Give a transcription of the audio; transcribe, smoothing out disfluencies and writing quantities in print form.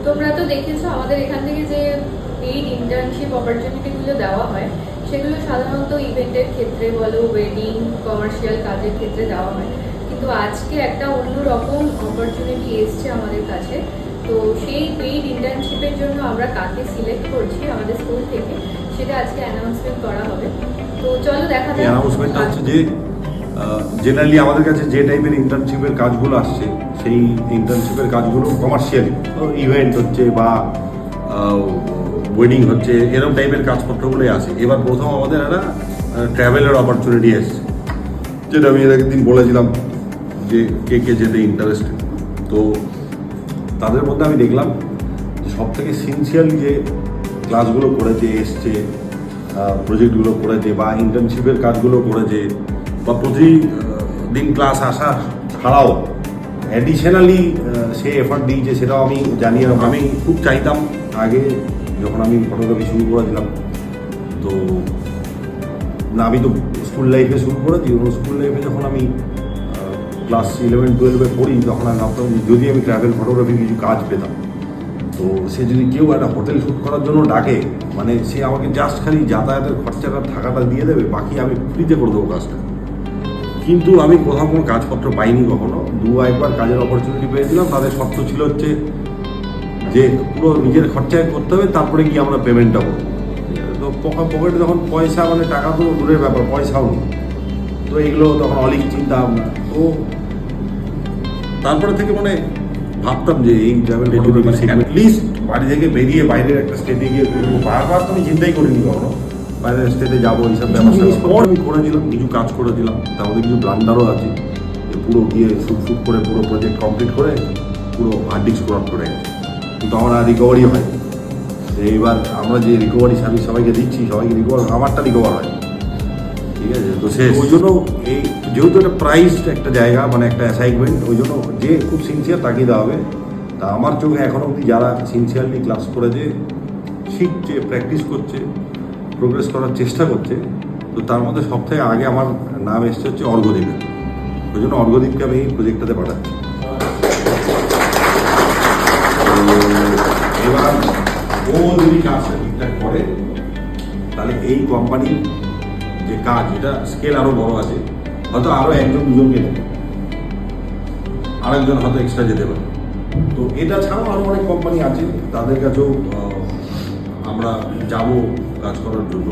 তোমরা তো দেখেছো আমাদের এখান থেকে যে পেইড ইন্টার্নশিপ অপরচুনিটিগুলো দেওয়া হয় সেগুলো সাধারণত ইভেন্টের ক্ষেত্রে বলো, ওয়েডিং, কমার্শিয়াল কাজের ক্ষেত্রে দেওয়া হয়, কিন্তু আজকে একটা অন্যরকম অপরচুনিটি এসছে আমাদের কাছে। তো সেই পেইড ইন্টার্নশিপের জন্য আমরা কাকে সিলেক্ট করছি আমাদের স্কুল থেকে সেটা আজকে অ্যানাউন্সমেন্ট করা হবে। তো চলো দেখা যাক। অ্যানাউন্সমেন্টটা হচ্ছে যে জেনারেলি আমাদের কাছে যে টাইপের ইন্টার্নশিপের কাজগুলো আসছে সেই ইন্টার্নশিপের কাজগুলো কমার্শিয়ালি ইভেন্ট হচ্ছে বা ওয়েডিং হচ্ছে এরকম টাইপের কাজপত্রগুলোই আসে। এবার প্রথম আমাদের একটা ট্রাভেলের অপরচুনিটি এসছে, যেটা আমি এর একদিন বলেছিলাম যে কে কে যেতে ইন্টারেস্টেড। তো তাদের মধ্যে আমি দেখলাম যে সব থেকে সিনসিয়ারলি যে ক্লাসগুলো করেছে, এসছে, প্রজেক্টগুলো করেছে বা ইন্টার্নশিপের কাজগুলো করেছে বা প্রতিদিন ক্লাস আসা ছাড়াও অ্যাডিশনালি সে এফার্ট দিয়েছে, সেটাও আমি জানি। আমি খুব চাইতাম আগে যখন আমি ফটোগ্রাফি শুরু করেছিলাম, তো না আমি তো স্কুল লাইফে শুরু করেছি, এবং স্কুল লাইফে যখন আমি ক্লাস 11-12 পড়ি তখন আমি ভাবতাম যদি আমি ট্রাভেল ফটোগ্রাফি কিছু কাজ পেতাম, তো সে যদি কেউ একটা হোটেল শ্যুট করার জন্য ডাকে, মানে সে আমাকে জাস্ট খালি যাতায়াতের খরচাটা থাকাটা দিয়ে দেবে, বাকি আমি ফ্রিতে করে দেবো কাজটা। কিন্তু আমি কোথাও কোনো কাজপত্র পাইনি কখনো। একবার কাজের অপরচুনিটি পেয়েছিলাম, তাদের শর্ত ছিল হচ্ছে যে পুরো নিজের খরচায় করতে হবে, তারপরে গিয়ে আমরা পেমেন্টটা করবো। তো পকেটে যখন পয়সা, মানে টাকা তো দূরের ব্যাপার, পয়সাও নেই, তো এগুলো তখন অলিক চিন্তা ভাবনা। তো তারপরে থেকে মানে ভাবতাম যে এই ট্রাভেল ফটোগ্রাফি অ্যাটলিস্ট বাড়ি থেকে বেরিয়ে বাইরের একটা স্টেটে গিয়ে করবো। বারবার তো আমি চিন্তাই করিনি কখনো বাইরের স্টেটে যাবো, এইসব ব্যাপার আমি করেছিলাম, কিছু কাজ করেছিলাম, তার মধ্যে কিছু ব্লান্ডারও আছে। পুরো গিয়ে শুট করে পুরো প্রজেক্ট কমপ্লিট করে পুরো হার্ড ডিস্ক করাপ্ট করে গেছে, কিন্তু আমার রিকভারি হয়। এইবার আমরা যে রিকভারি সার্ভিস সবাইকে দিচ্ছি, সবাইকে আমারটা রিকভার হয়, ঠিক আছে। তো সে ওই জন্য এই যেহেতু একটা প্রাইসড একটা জায়গা, মানে একটা অ্যাসাইনমেন্ট, ওই জন্য যে খুব সিনসিয়ার তাকিয়ে দেওয়া হবে। তা আমার চোখে এখনও অবধি যারা সিনসিয়ারলি ক্লাস করেছে, শিখছে, প্র্যাকটিস করছে, প্রোগ্রেস করার চেষ্টা করছে, তো তার মধ্যে সবথেকে আগে আমার নাম এসছে হচ্ছে অর্ঘ্যদীপের। ওই জন্য অর্ঘ্যদীপকে আমি এই প্রজেক্টটাতে পাঠাচ্ছি। এবার ও যদি কাজটা ঠিকঠাক করে তাহলে এই কোম্পানির যে কাজ, এটা স্কেল আরও বড় আছে, হয়তো আরও একজন দুজনকে দেবে, আরেকজন হয়তো এক্সট্রা যেতে পারে। তো এটা ছাড়াও আরও অনেক কোম্পানি আছে, তাদের কাছেও আমরা যাব কাজ করার জন্য।